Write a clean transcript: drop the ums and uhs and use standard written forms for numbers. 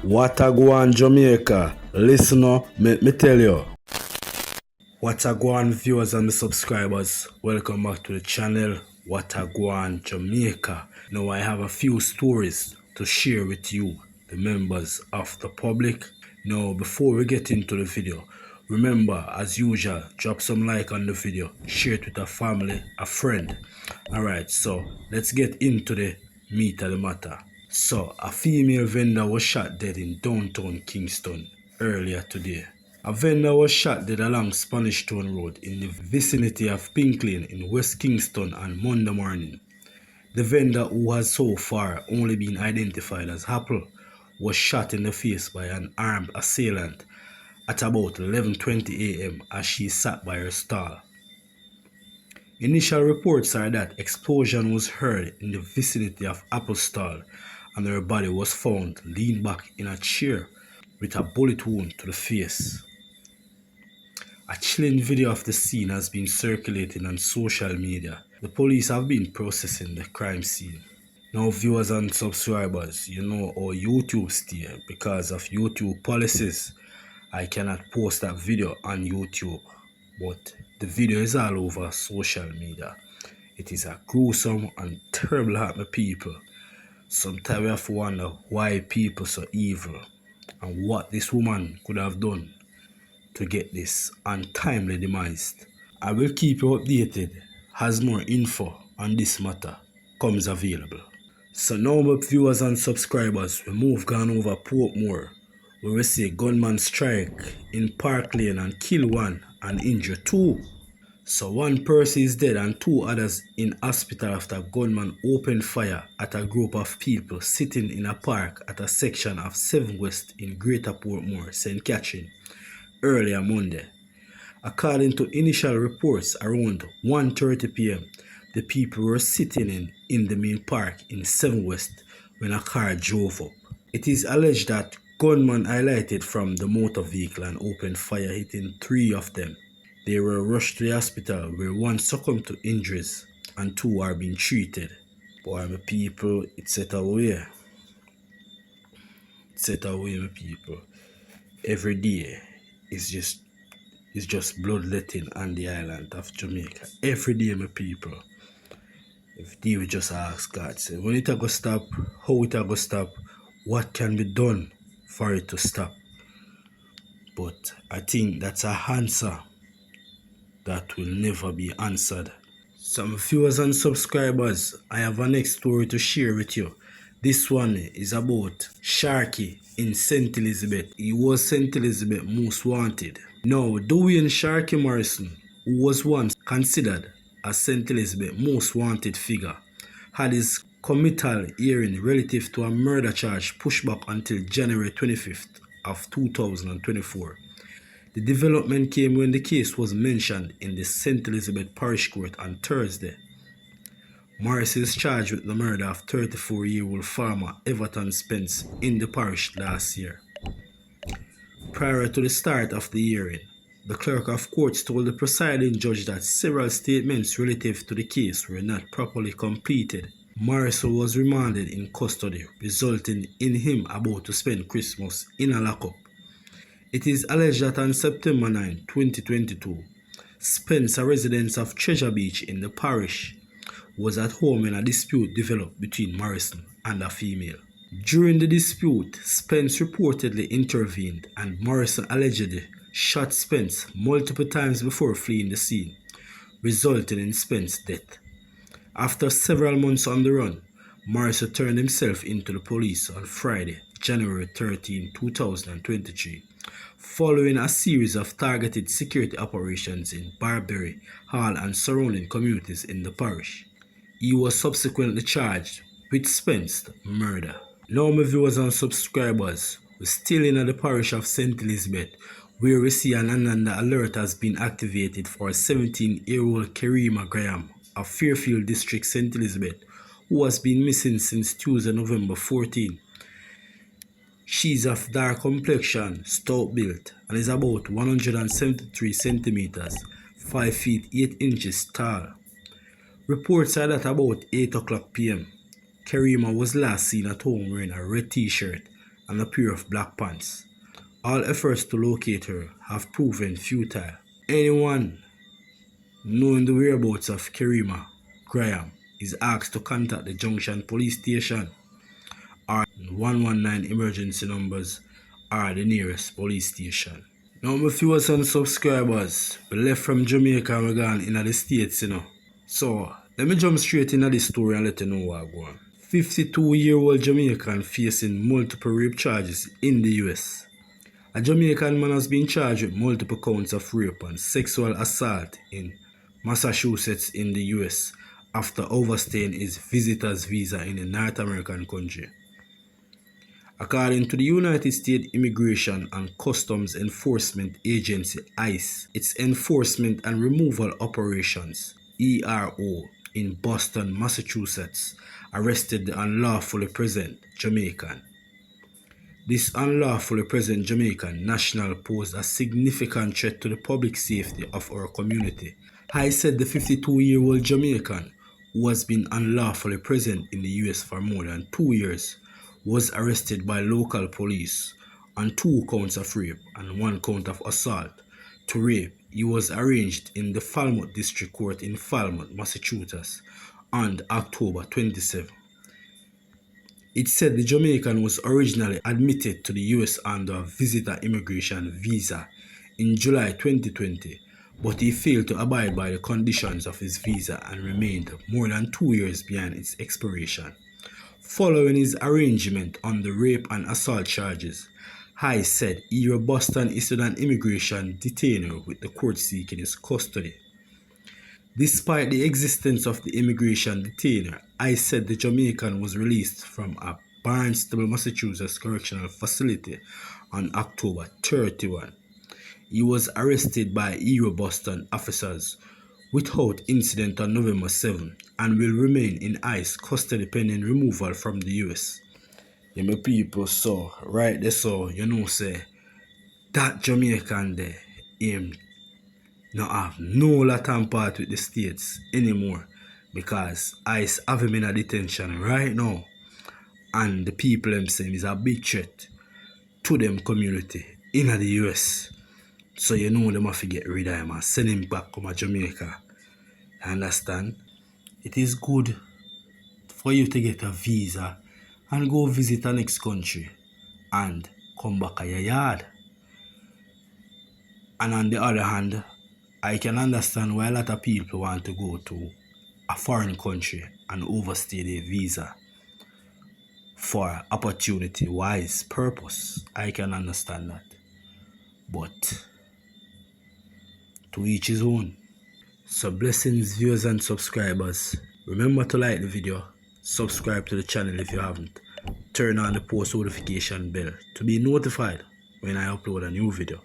What a go on Jamaica? Listen up, me tell you. What a go on viewers and subscribers? Welcome back to the channel. What a go on Jamaica? Now I have a few stories to share with you, the members of the public. Now before we get into the video, remember as usual, drop some like on the video, share it with a family, a friend. Alright, so let's get into the meat of the matter. So, a female vendor was shot dead in downtown Kingston earlier today. A vendor was shot dead along Spanish Town Road in the vicinity of Pink Lane in West Kingston on Monday morning. The vendor, who has so far only been identified as Apple, was shot in the face by an armed assailant at about 11:20 a.m. as she sat by her stall. Initial reports are that explosion was heard in the vicinity of Apple's stall and her body was found leaned back in a chair with a bullet wound to the face. A chilling video of the scene has been circulating on social media. The police have been processing the crime scene. Now viewers and subscribers, you know how YouTube stay. Because of YouTube policies, I cannot post that video on YouTube, but the video is all over social media. It is a gruesome and terrible act, my people. Sometimes we have to wonder why people so evil and what this woman could have done to get this untimely demise. I will keep you updated as more info on this matter comes available. So now my viewers and subscribers, we move gone over Portmore, where we see gunman strike in Park Lane and kill one and injure two. So one person is dead and two others in hospital after gunman opened fire at a group of people sitting in a park at a section of 7 West in Greater Portmore, St. Catherine, earlier Monday. According to initial reports, around 1:30 p.m., the people were sitting in the main park in 7 West when a car drove up. It is alleged that gunman alighted from the motor vehicle and opened fire, hitting 3 of them. They were rushed to the hospital where one succumbed to injuries and 2 are being treated. Boy, my people, it's set away. It's set away, my people. Every day is just bloodletting on the island of Jamaica. Every day, my people. Every day we just ask God, say, when it go stop, how it go stop, what can be done for it to stop? But I think that's an answer that will never be answered. Some viewers and subscribers, I have a next story to share with you. This one is about Sharkie in St. Elizabeth. He was St. Elizabeth most wanted. Now, Dwayne Sharkie Morrison, who was once considered as St. Elizabeth most wanted figure, had his committal hearing relative to a murder charge pushed back until January 25th of 2024. The development came when the case was mentioned in the St. Elizabeth Parish Court on Thursday. Morris is charged with the murder of 34-year-old farmer Everton Spence in the parish last year. Prior to the start of the hearing, the clerk of courts told the presiding judge that several statements relative to the case were not properly completed. Morris was remanded in custody, resulting in him about to spend Christmas in a lockup. It is alleged that on September 9, 2022, Spence, a resident of Treasure Beach in the parish, was at home when a dispute developed between Morrison and a female. During the dispute, Spence reportedly intervened and Morrison allegedly shot Spence multiple times before fleeing the scene, resulting in Spence's death. After several months on the run, Morrison turned himself into the police on Friday, January 13, 2023. Following a series of targeted security operations in Barbary, Hall and surrounding communities in the parish. He was subsequently charged with Spence's murder. Now my viewers and subscribers, we're still in the parish of St. Elizabeth, where we see an another alert has been activated for 17-year-old Karima Graham of Fairfield District, St. Elizabeth, who has been missing since Tuesday, November 14. She's of dark complexion, stout built, and is about 173 centimeters, 5 feet 8 inches tall. Reports are that about 8 o'clock p.m., Karima was last seen at home wearing a red t-shirt and a pair of black pants. All efforts to locate her have proven futile. Anyone knowing the whereabouts of Kerima Graham is asked to contact the Junction Police Station or 119 emergency numbers or the nearest police station. Now my viewers and subscribers, we left from Jamaica and we're gone in the States, So, let me jump straight into this story and let you know what going on. 52-year-old Jamaican facing multiple rape charges in the US. A Jamaican man has been charged with multiple counts of rape and sexual assault in Massachusetts in the US after overstaying his visitor's visa in a North American country. According to the United States Immigration and Customs Enforcement Agency ICE, its Enforcement and Removal Operations ERO in Boston, Massachusetts, arrested the unlawfully present Jamaican. This unlawfully present Jamaican national posed a significant threat to the public safety of our community. ICE said the 52-year-old Jamaican, who has been unlawfully present in the US for more than 2 years, was arrested by local police on 2 counts of rape and 1 count of assault. To rape, he was arraigned in the Falmouth District Court in Falmouth, Massachusetts on October 27. It said the Jamaican was originally admitted to the US under a visitor immigration visa in July 2020, but he failed to abide by the conditions of his visa and remained more than 2 years behind its expiration. Following his arraignment on the rape and assault charges, ICE said ERO Boston issued an immigration detainer with the court seeking his custody. Despite the existence of the immigration detainer, ICE said the Jamaican was released from a Barnstable, Massachusetts correctional facility on October 31. He was arrested by ERO Boston officers without incident on November 7 and will remain in ICE custody pending removal from the US. Yeah, my people, so right there, so say that Jamaican there, him not have no lot and part with the states anymore because ICE have him in a detention right now, and the people them say is a big threat to them community in the US. So them have to get rid of him and send him back to Jamaica. Understand? It is good for you to get a visa and go visit the next country and come back to your yard. And on the other hand, I can understand why a lot of people want to go to a foreign country and overstay their visa for opportunity-wise purpose. I can understand that. But to each his own. So blessings, viewers and subscribers. Remember to like the video, subscribe to the channel if you haven't, turn on the post notification bell to be notified when I upload a new video.